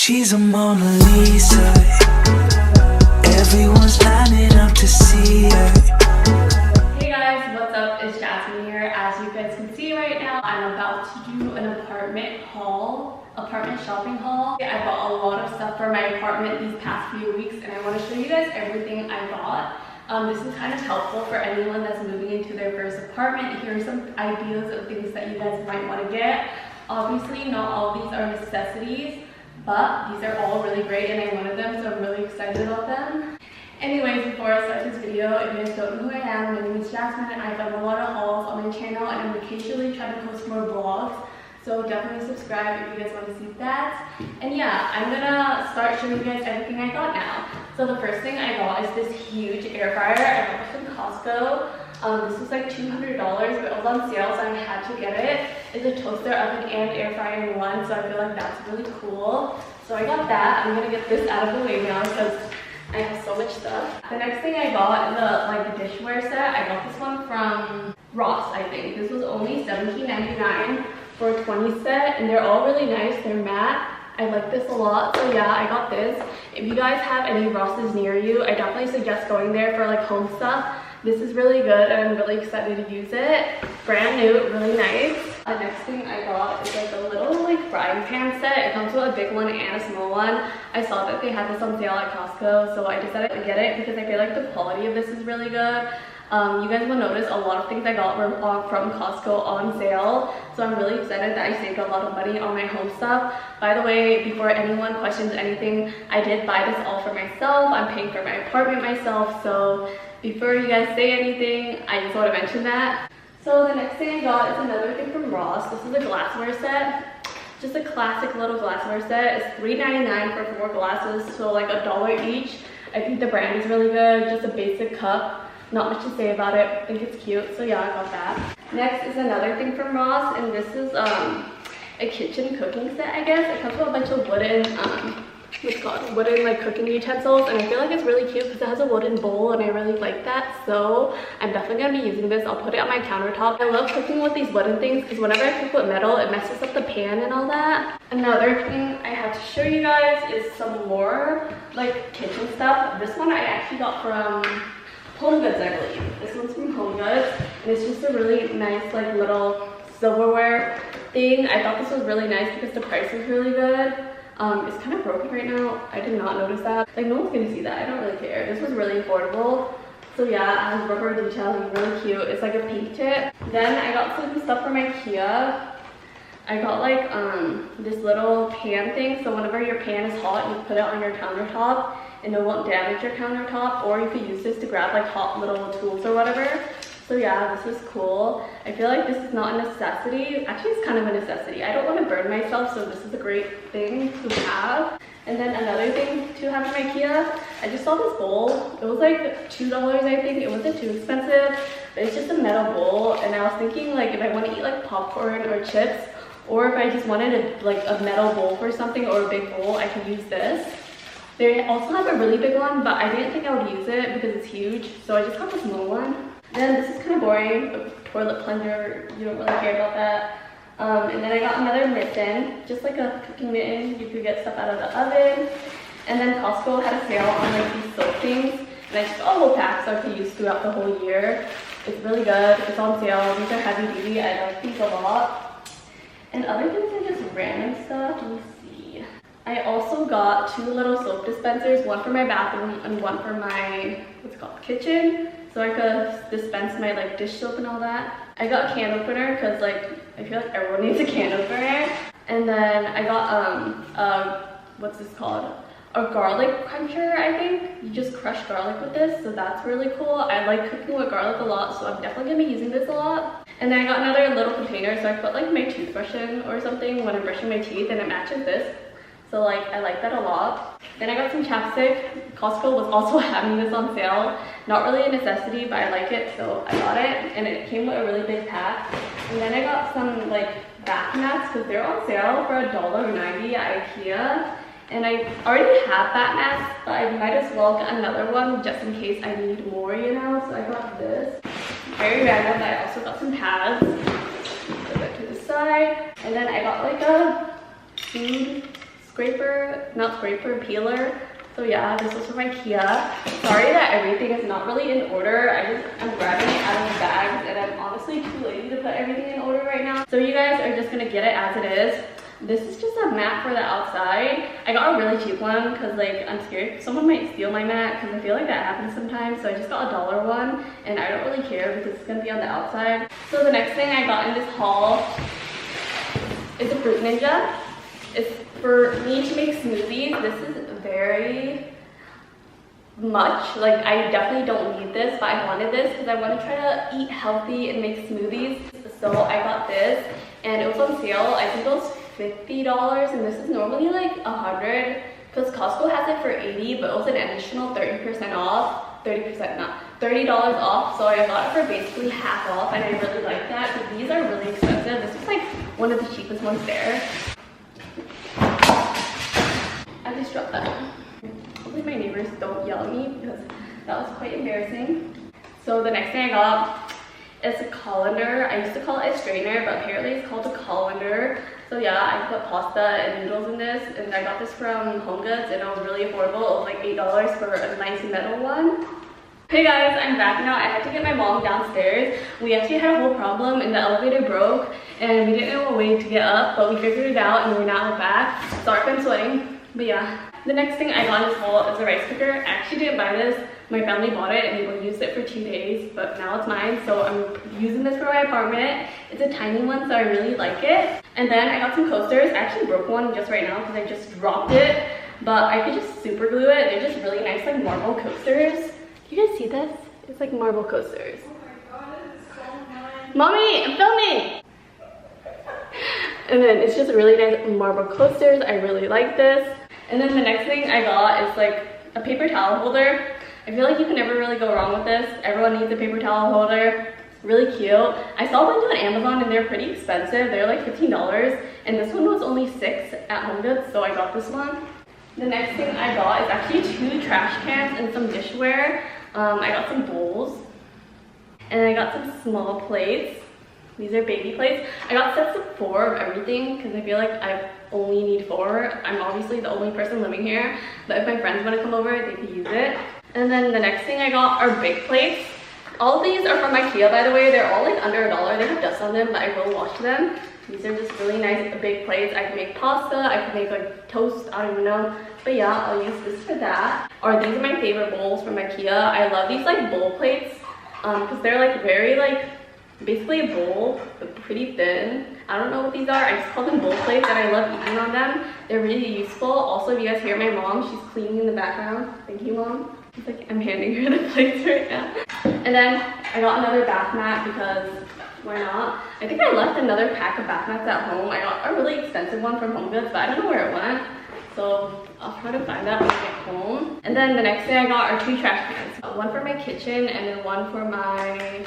She's a Mona Lisa. Everyone's lining up to see her. Hey guys, what's up? It's Jasmine here. As you guys can see right now, I'm about to do an apartment shopping haul. I bought a lot of stuff for my apartment these past few weeks, and I want to show you guys everything I got. This is kind of helpful for anyone that's moving into their first apartment. Here are some ideas of things that you guys might want to get. Obviously, not all of these are necessities, but these are all really great and I wanted them, so I'm really excited about them. Anyways, before I start this video, if you guys don't know who I am, my name is Jasmine and I've done a lot of hauls on my channel and I'm occasionally trying to post more vlogs. So definitely subscribe if you guys want to see that. And yeah, I'm gonna start showing you guys everything I got now. So the first thing I got is this huge air fryer. I got this from Costco. This was like $200, but it was on sale, so I had to get it. It's a toaster, oven, and air fryer in one, so I feel like that's really cool. So I got that. I'm gonna get this out of the way now because I have so much stuff. The next thing I got in the dishware set, I got this one from Ross, I think. This was only $17.99 for a 20 set, and they're all really nice. They're matte. I like this a lot, so yeah, I got this. If you guys have any Rosses near you, I definitely suggest going there for like home stuff. This is really good and I'm really excited to use it. Brand new, really nice. The next thing I got is like a little frying pan set. It comes with a big one and a small one. I saw that they had this on sale at Costco, so I decided to get it because I feel like the quality of this is really good. You guys will notice a lot of things I got were from Costco on sale, so I'm really excited that I saved a lot of money on my home stuff. By the way, before anyone questions anything, I did buy this all for myself. I'm paying for my apartment myself, so before you guys say anything, I just want to mention that. So the next thing I got is another thing from Ross. This is a glassware set. Just a classic little glassware set. It's $3.99 for 4 glasses, so like $1 each. I think the brand is really good. Just a basic cup. Not much to say about it. I think it's cute, so yeah, I got that. Next is another thing from Ross, and this is a kitchen cooking set, I guess. It comes with a bunch of wooden, wooden cooking utensils, and I feel like it's really cute because it has a wooden bowl, and I really like that. So I'm definitely gonna be using this. I'll put it on my countertop. I love cooking with these wooden things because whenever I cook with metal, it messes up the pan and all that. Another thing I have to show you guys is some more kitchen stuff. This one I actually got from Home Goods, I believe. This one's from Home Goods, and it's just a really nice little silverware thing. I thought this was really nice because the price was really good. It's kind of broken right now. I did not notice that. No one's gonna see that. I don't really care. This was really affordable. So yeah, it has rubber detailing, really cute. It's like a pink tip. Then I got some stuff from Ikea. I got this little pan thing, so whenever your pan is hot, you put it on your countertop and it won't damage your countertop, or you could use this to grab hot little tools or whatever. So yeah, this is cool. I feel like this is not a necessity. Actually, it's kind of a necessity. I don't want to burn myself, so this is a great thing to have. And then another thing to have from Ikea, I just saw this bowl. It was like $2, I think. It wasn't too expensive, but it's just a metal bowl. And I was thinking if I want to eat popcorn or chips, or if I just wanted a metal bowl for something, or a big bowl, I could use this. They also have a really big one, but I didn't think I would use it because it's huge, so I just got the small one. Then this is kind of boring, a toilet plunger, you don't really care about that. And then I got another mitten, just like a cooking mitten. You could get stuff out of the oven. And then Costco had a sale on these soap things, and I just got a whole pack so I could use throughout the whole year. It's really good. It's on sale. These are heavy duty. I like these a lot. And other things are just random stuff. Let me see. I also got 2 little soap dispensers, one for my bathroom and one for my kitchen, so I could dispense my dish soap and all that. I got a can opener because I feel like everyone needs a can opener. And then I got what's this called? A garlic cruncher, I think. You just crush garlic with this, so that's really cool. I like cooking with garlic a lot, so I'm definitely gonna be using this a lot. And then I got another little container, so I put my toothbrush in or something when I'm brushing my teeth, and it matches this. So I like that a lot. Then I got some chapstick. Costco was also having this on sale. Not really a necessity, but I like it, so I got it. And it came with a really big pack. And then I got some bath mats because they're on sale for $1.90 at Ikea. And I already have bath mats, but I might as well get another one just in case I need more, you know? So I got this. Very random, but I also got some pads. Put that to the side. And then I got a food peeler. So yeah, this was from Ikea. Sorry that everything is not really in order. I'm grabbing it out of the bags and I'm honestly too lazy to put everything in order right now. So you guys are just gonna get it as it is. This is just a mat for the outside. I got a really cheap one because like I'm scared someone might steal my mat because I feel like that happens sometimes. So I just got a $1 one and I don't really care because it's gonna be on the outside. So the next thing I got in this haul is a Fruit Ninja. It's for me to make smoothies. This is very much, like I definitely don't need this, but I wanted this because I want to try to eat healthy and make smoothies. So I got this and it was on sale. I think it was $50 and this is normally like $100 because Costco has it for $80, but it was an additional 30% off. $30 off, so I got it for basically half off and I really like that because these are really expensive. This was like one of the cheapest ones there. I just dropped that. Hopefully my neighbors don't yell at me because that was quite embarrassing. So the next thing I got is a colander. I used to call it a strainer, but apparently it's called a colander. So yeah, I put pasta and noodles in this, and I got this from HomeGoods and it was really affordable. It was like $8 for a nice metal one. Hey guys, I'm back now. I had to get my mom downstairs. We actually had a whole problem and the elevator broke and we didn't know a way to get up, but we figured it out and we're now back. Sorry if I'm sweating, but yeah. The next thing I got in this haul is a rice cooker. I actually didn't buy this. My family bought it and they used it for 2 days, but now it's mine. So I'm using this for my apartment. It's a tiny one, so I really like it. And then I got some coasters. I actually broke one just right now because I just dropped it, but I could just super glue it. They're just really nice, like marble coasters. You guys see this? It's like marble coasters. Oh my god, it's so nice. Mommy, I'm filming! And then it's just really nice marble coasters. I really like this. And then the next thing I got is like a paper towel holder. I feel like you can never really go wrong with this. Everyone needs a paper towel holder. Really cute. I saw one on Amazon and they're pretty expensive. They're like $15 and this one was only $6 at HomeGoods, so I got this one. The next thing I got is actually 2 trash cans and some dishware. I got some bowls and I got some small plates. These are baby plates. I got sets of 4 of everything because I feel like I only need 4. I'm obviously the only person living here, but if my friends want to come over, they could use it. And then the next thing I got are big plates. All of these are from Ikea, by the way. They're all like under $1. They have dust on them, but I will wash them. These are just really nice big plates. I can make pasta, I can make like toast, I don't even know. But yeah, I'll use this for that. Or these are my favorite bowls from Ikea. I love these like bowl plates because they're like very like basically a bowl but pretty thin. I don't know what these are. I just call them bowl plates and I love eating on them. They're really useful. Also, if you guys hear my mom, she's cleaning in the background. Thank you, Mom. It's like I'm handing her the plates right now. And then I got another bath mat because why not? I think I left another pack of bath mats at home. I got a really expensive one from HomeGoods, but I don't know where it went. So I'll try to find that when I get home. And then the next thing I got are 2 trash cans. One for my kitchen and then one for my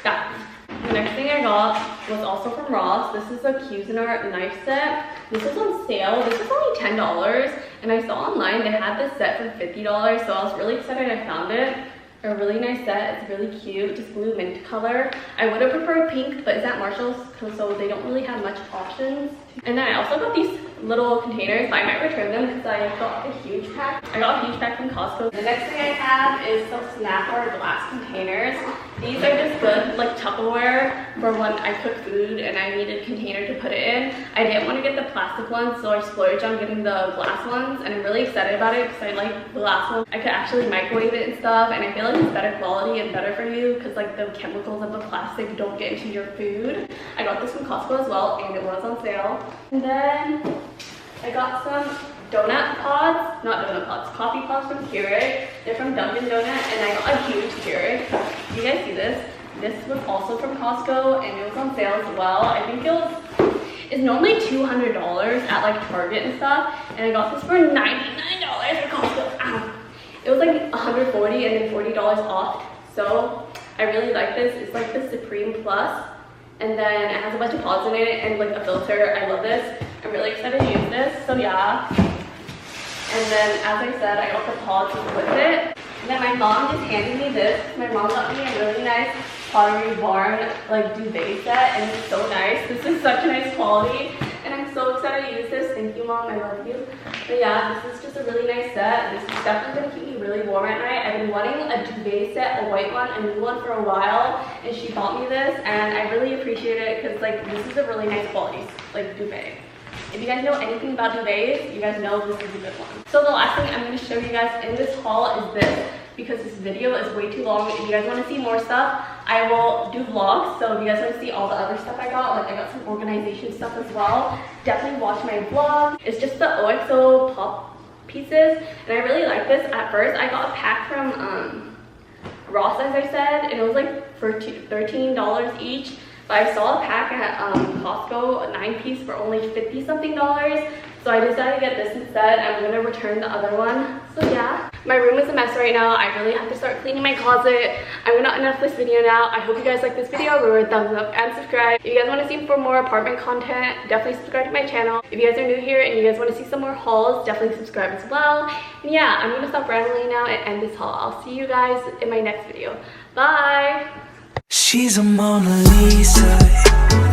bathroom. The next thing I got was also from Ross. This is a Cuisinart knife set. This was on sale. This was only $10 and I saw online they had this set for $50, so I was really excited I found it. A really nice set. It's really cute, just blue mint color. I would have preferred pink, but it's at Marshall's, so they don't really have much options. And then I also got these little containers, but I might return them because I got a huge pack. I got a huge pack from Costco. The next thing I have is some Snapper glass containers. These are just good, like Tupperware for when I cook food and I need a container to put it in. I didn't want to get the plastic ones, so I splurged on getting the glass ones, and I'm really excited about it because I like the glass ones. I could actually microwave it and stuff, and I feel like it's better quality and better for you because like the chemicals of the plastic don't get into your food. I got this from Costco as well, and it was on sale. And then I got some donut pods, not donut pods, coffee pods from Keurig. They're from Dunkin' Donut, and I got a huge Keurig. You guys see this? This was also from Costco, and it was on sale as well. I think it's normally $200 at like Target and stuff, and I got this for $99 at Costco. Ow. It was like $140 and then $40 off. So I really like this. It's like the Supreme Plus, and then it has a bunch of pods in it and like a filter. I love this. I'm really excited to use this. So yeah. And then as I said, I got the pods with it. And then my mom just handed me this. My mom got me a really nice Pottery Barn like duvet set, and it's so nice. This is such a nice quality, and I'm so so excited to use this. Thank you, Mom. I love you. But yeah, this is just a really nice set. This is definitely going to keep me really warm at night. I've been wanting a duvet set, a white one, a new one for a while, and she bought me this, and I really appreciate it because like this is a really nice quality like duvet. If you guys know anything about duvets, you guys know this is a good one. So the last thing I'm going to show you guys in this haul is this, because this video is way too long. If you guys want to see more stuff, I will do vlogs. So if you guys want to see all the other stuff I got, like I got some organization stuff as well, definitely watch my vlog. It's just the OXO pop pieces, and I really like this. At first, I got a pack from Ross, as I said, and it was like for $13 each. But I saw a pack at Costco, a 9-piece for only 50 something dollars. So I decided to get this instead. I'm gonna return the other one. So yeah, my room is a mess right now. I really have to start cleaning my closet. I'm gonna end this video now. I hope you guys like this video. Remember to thumbs up and subscribe. If you guys want to see for more apartment content, definitely subscribe to my channel. If you guys are new here and you guys want to see some more hauls, definitely subscribe as well. And yeah, I'm gonna stop rambling now and end this haul. I'll see you guys in my next video. Bye. She's a Mona Lisa.